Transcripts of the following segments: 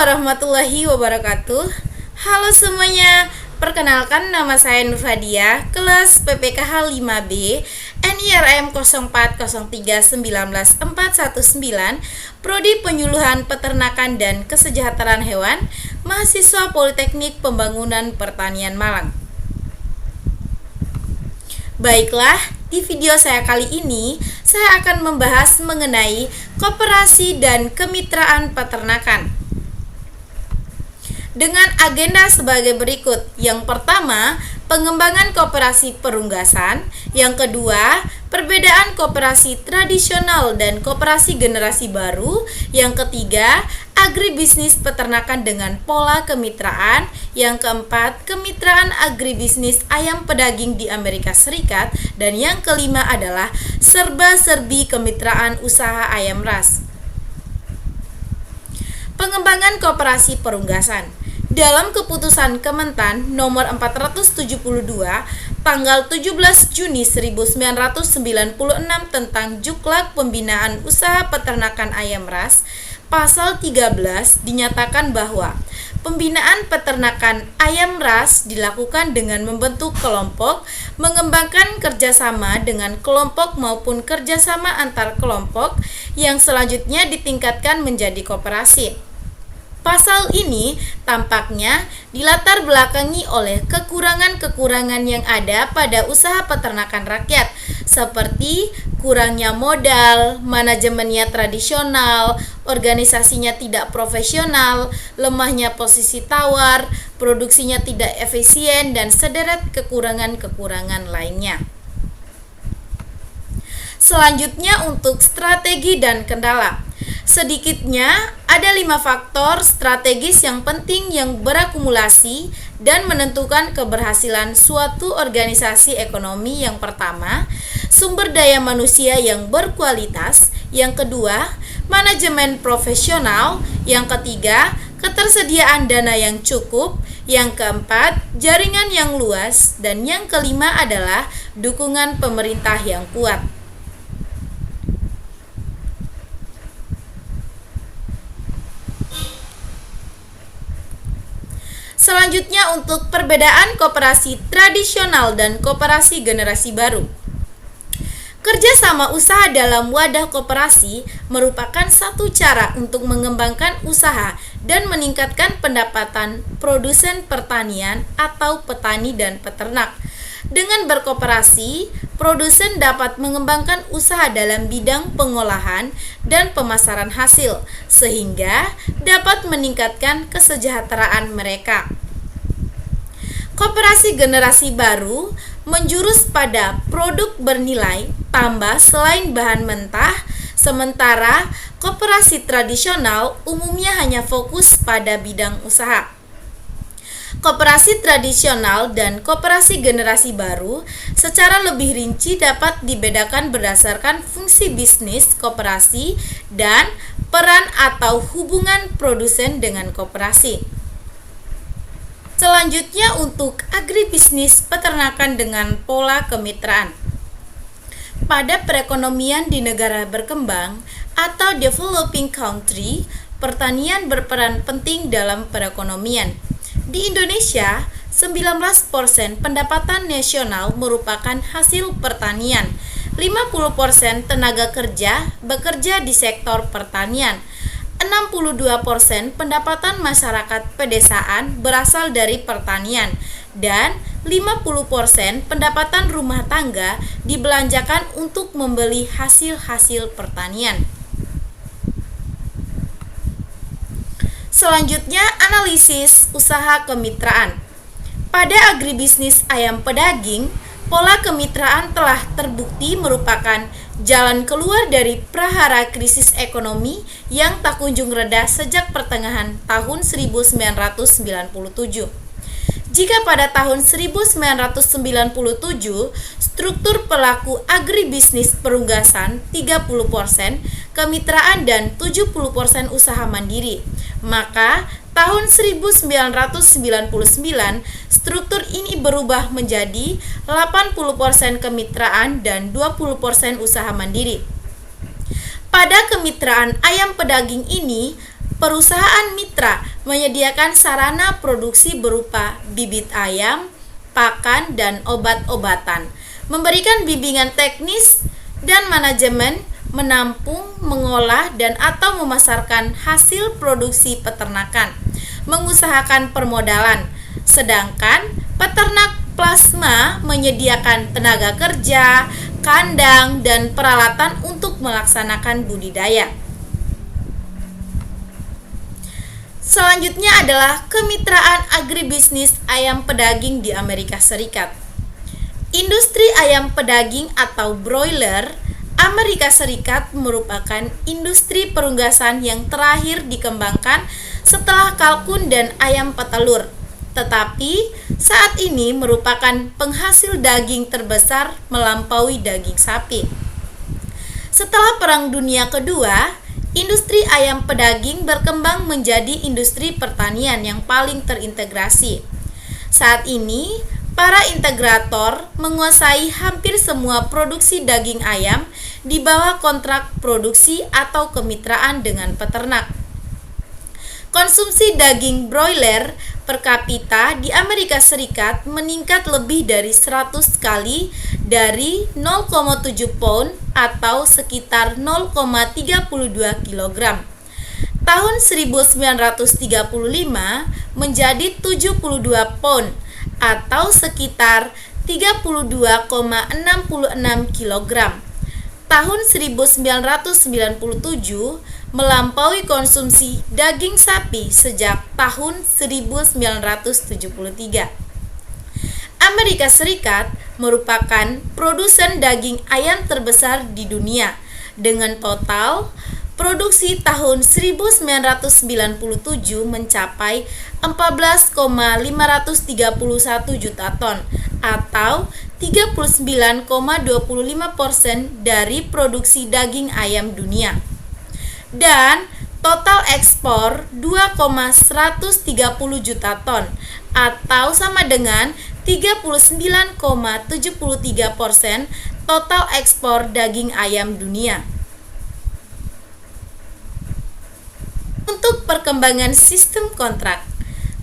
warahmatullahi wabarakatuh. Halo semuanya, perkenalkan nama saya Nur Fadia, kelas PPKH 5B, NIRM 0403191419, Prodi Penyuluhan Peternakan dan Kesejahteraan Hewan, mahasiswa Politeknik Pembangunan Pertanian Malang. Baiklah, di video saya kali ini, saya akan membahas mengenai koperasi dan kemitraan peternakan. Dengan agenda sebagai berikut. Yang pertama, pengembangan koperasi perunggasan. Yang kedua, perbedaan koperasi tradisional dan koperasi generasi baru. Yang ketiga, agribisnis peternakan dengan pola kemitraan. Yang keempat, kemitraan agribisnis ayam pedaging di Amerika Serikat. Dan yang kelima adalah serba-serbi kemitraan usaha ayam ras. Pengembangan koperasi perunggasan. Dalam keputusan Kementan nomor 472 tanggal 17 Juni 1996 tentang Juklak Pembinaan Usaha Peternakan Ayam Ras, pasal 13 dinyatakan bahwa pembinaan peternakan ayam ras dilakukan dengan membentuk kelompok, mengembangkan kerjasama dengan kelompok maupun kerjasama antar kelompok yang selanjutnya ditingkatkan menjadi koperasi. Pasal ini tampaknya dilatar belakangi oleh kekurangan-kekurangan yang ada pada usaha peternakan rakyat, seperti kurangnya modal, manajemennya tradisional, organisasinya tidak profesional, lemahnya posisi tawar, produksinya tidak efisien, dan sederet kekurangan-kekurangan lainnya. Selanjutnya untuk strategi dan kendala. Sedikitnya ada 5 faktor strategis yang penting yang berakumulasi dan menentukan keberhasilan suatu organisasi ekonomi. Yang pertama, sumber daya manusia yang berkualitas. Yang kedua, manajemen profesional. Yang ketiga, ketersediaan dana yang cukup. Yang keempat, jaringan yang luas. Dan yang kelima adalah dukungan pemerintah yang kuat. Selanjutnya untuk perbedaan koperasi tradisional dan koperasi generasi baru. Kerjasama usaha dalam wadah koperasi merupakan satu cara untuk mengembangkan usaha dan meningkatkan pendapatan produsen pertanian atau petani dan peternak. Dengan berkoperasi, produsen dapat mengembangkan usaha dalam bidang pengolahan dan pemasaran hasil, sehingga dapat meningkatkan kesejahteraan mereka. Koperasi generasi baru menjurus pada produk bernilai tambah selain bahan mentah, sementara koperasi tradisional umumnya hanya fokus pada bidang usaha. Koperasi tradisional dan koperasi generasi baru secara lebih rinci dapat dibedakan berdasarkan fungsi bisnis koperasi dan peran atau hubungan produsen dengan koperasi. Selanjutnya untuk agribisnis peternakan dengan pola kemitraan. Pada perekonomian di negara berkembang atau developing country, pertanian berperan penting dalam perekonomian. Di Indonesia, 19% pendapatan nasional merupakan hasil pertanian. 50% tenaga kerja bekerja di sektor pertanian. 62% pendapatan masyarakat pedesaan berasal dari pertanian dan 50% pendapatan rumah tangga dibelanjakan untuk membeli hasil-hasil pertanian. Selanjutnya, analisis usaha kemitraan. Pada agribisnis ayam pedaging, pola kemitraan telah terbukti merupakan jalan keluar dari prahara krisis ekonomi yang tak kunjung reda sejak pertengahan tahun 1997. Jika pada tahun 1997 struktur pelaku agribisnis perunggasan 30%, kemitraan dan 70% usaha mandiri, maka tahun 1999 struktur ini berubah menjadi 80% kemitraan dan 20% usaha mandiri. Pada kemitraan ayam pedaging ini, perusahaan mitra menyediakan sarana produksi berupa bibit ayam, pakan, dan obat-obatan, memberikan bimbingan teknis dan manajemen, menampung, mengolah, dan atau memasarkan hasil produksi peternakan, mengusahakan permodalan, sedangkan peternak plasma menyediakan tenaga kerja, kandang, dan peralatan untuk melaksanakan budidaya. Selanjutnya adalah kemitraan agribisnis ayam pedaging di Amerika Serikat. Industri ayam pedaging atau broiler Amerika Serikat merupakan industri perunggasan yang terakhir dikembangkan setelah kalkun dan ayam petelur, tetapi saat ini merupakan penghasil daging terbesar melampaui daging sapi. Setelah Perang Dunia Kedua, industri ayam pedaging berkembang menjadi industri pertanian yang paling terintegrasi. Saat ini, para integrator menguasai hampir semua produksi daging ayam di bawah kontrak produksi atau kemitraan dengan peternak. Konsumsi daging broiler per kapita di Amerika Serikat meningkat lebih dari 100 kali dari 0,7 pound atau sekitar 0,32 kg. Tahun 1935 menjadi 72 pound atau sekitar 32,66 kg. Tahun 1997 melampaui konsumsi daging sapi sejak tahun 1973. Amerika Serikat merupakan produsen daging ayam terbesar di dunia dengan total produksi tahun 1997 mencapai 14,531 juta ton atau 39,25% dari produksi daging ayam dunia, dan total ekspor 2,130 juta ton atau sama dengan 39,73% total ekspor daging ayam dunia. Untuk perkembangan sistem kontrak,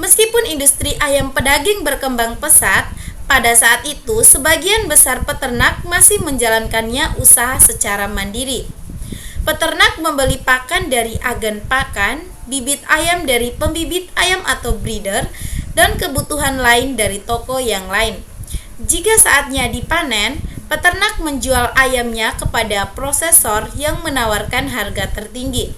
meskipun industri ayam pedaging berkembang pesat, pada saat itu sebagian besar peternak masih menjalankannya usaha secara mandiri. Peternak membeli pakan dari agen pakan, bibit ayam dari pembibit ayam atau breeder, dan kebutuhan lain dari toko yang lain. Jika saatnya dipanen, peternak menjual ayamnya kepada prosesor yang menawarkan harga tertinggi.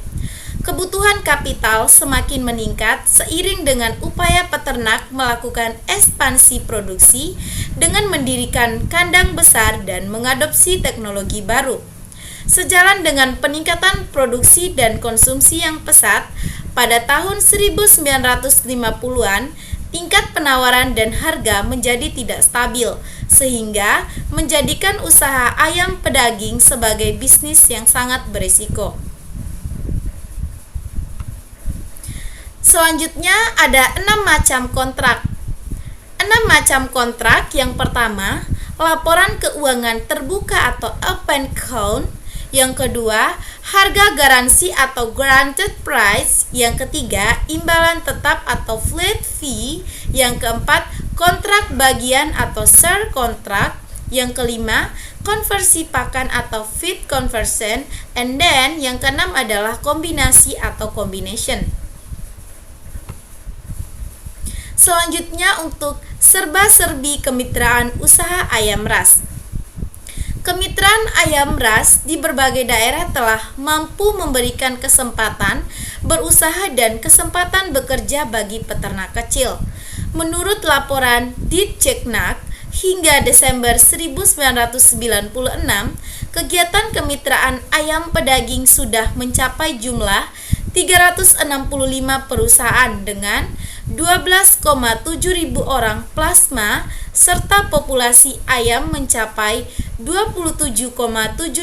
Kebutuhan kapital semakin meningkat seiring dengan upaya peternak melakukan ekspansi produksi dengan mendirikan kandang besar dan mengadopsi teknologi baru. Sejalan dengan peningkatan produksi dan konsumsi yang pesat, pada tahun 1950-an, tingkat penawaran dan harga menjadi tidak stabil, sehingga menjadikan usaha ayam pedaging sebagai bisnis yang sangat berisiko. Selanjutnya ada 6 macam kontrak. 6 macam kontrak. Yang pertama, laporan keuangan terbuka atau open account. Yang kedua, harga garansi atau guaranteed price. Yang ketiga, imbalan tetap atau flat fee. Yang keempat, kontrak bagian atau share kontrak. Yang kelima, konversi pakan atau feed conversion. And then yang keenam adalah kombinasi atau combination. Selanjutnya untuk serba-serbi kemitraan usaha ayam ras. Kemitraan ayam ras di berbagai daerah telah mampu memberikan kesempatan berusaha dan kesempatan bekerja bagi peternak kecil. Menurut laporan Ditjeknak, hingga Desember 1996, kegiatan kemitraan ayam pedaging sudah mencapai jumlah 365 perusahaan dengan 12,7 ribu orang plasma serta populasi ayam mencapai 27,7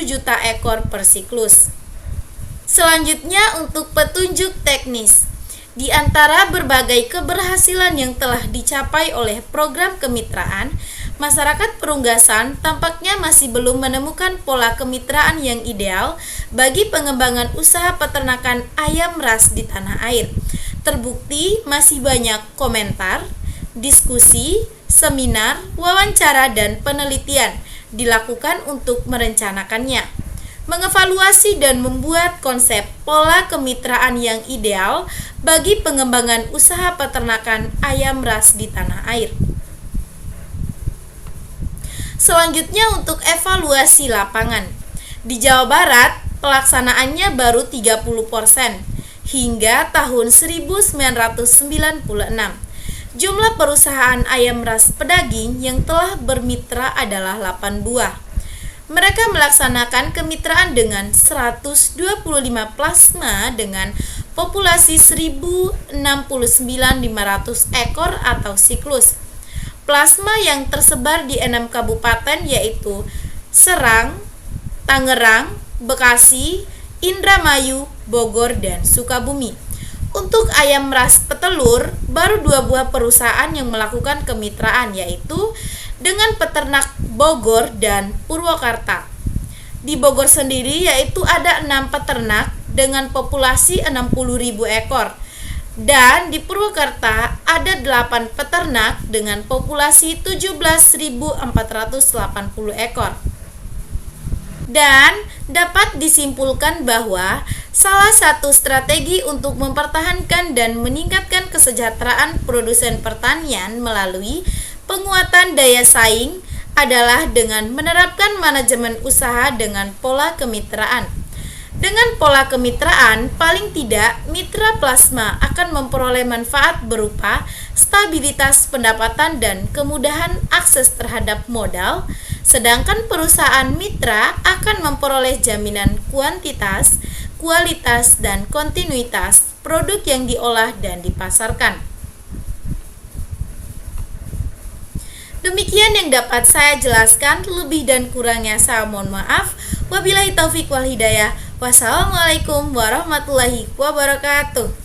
juta ekor per siklus. Selanjutnya untuk petunjuk teknis. Di antara berbagai keberhasilan yang telah dicapai oleh program kemitraan, Masyarakat Perunggasan tampaknya masih belum menemukan pola kemitraan yang ideal bagi pengembangan usaha peternakan ayam ras di tanah air. Terbukti masih banyak komentar, diskusi, seminar, wawancara, dan penelitian dilakukan untuk merencanakannya, mengevaluasi dan membuat konsep pola kemitraan yang ideal bagi pengembangan usaha peternakan ayam ras di tanah air. Selanjutnya untuk evaluasi lapangan. Di Jawa Barat, pelaksanaannya baru 30% hingga tahun 1996. Jumlah perusahaan ayam ras pedaging yang telah bermitra adalah 8 buah. Mereka melaksanakan kemitraan dengan 125 plasma dengan populasi 1069.500 ekor atau siklus. Plasma yang tersebar di 6 kabupaten yaitu Serang, Tangerang, Bekasi, Indramayu, Bogor, dan Sukabumi. Untuk ayam ras petelur, baru 2 buah perusahaan yang melakukan kemitraan yaitu dengan peternak Bogor dan Purwakarta. Di Bogor sendiri yaitu ada 6 peternak dengan populasi 60.000 ekor. Dan di Purwakarta ada 8 peternak dengan populasi 17.480 ekor. Dan dapat disimpulkan bahwa salah satu strategi untuk mempertahankan dan meningkatkan kesejahteraan produsen pertanian melalui penguatan daya saing adalah dengan menerapkan manajemen usaha dengan pola kemitraan. Dengan pola kemitraan, paling tidak mitra plasma akan memperoleh manfaat berupa stabilitas pendapatan dan kemudahan akses terhadap modal, sedangkan perusahaan mitra akan memperoleh jaminan kuantitas, kualitas, dan kontinuitas produk yang diolah dan dipasarkan. Demikian yang dapat saya jelaskan, lebih dan kurangnya saya mohon maaf. Wabillahi taufik wal hidayah. Wassalamualaikum warahmatullahi wabarakatuh.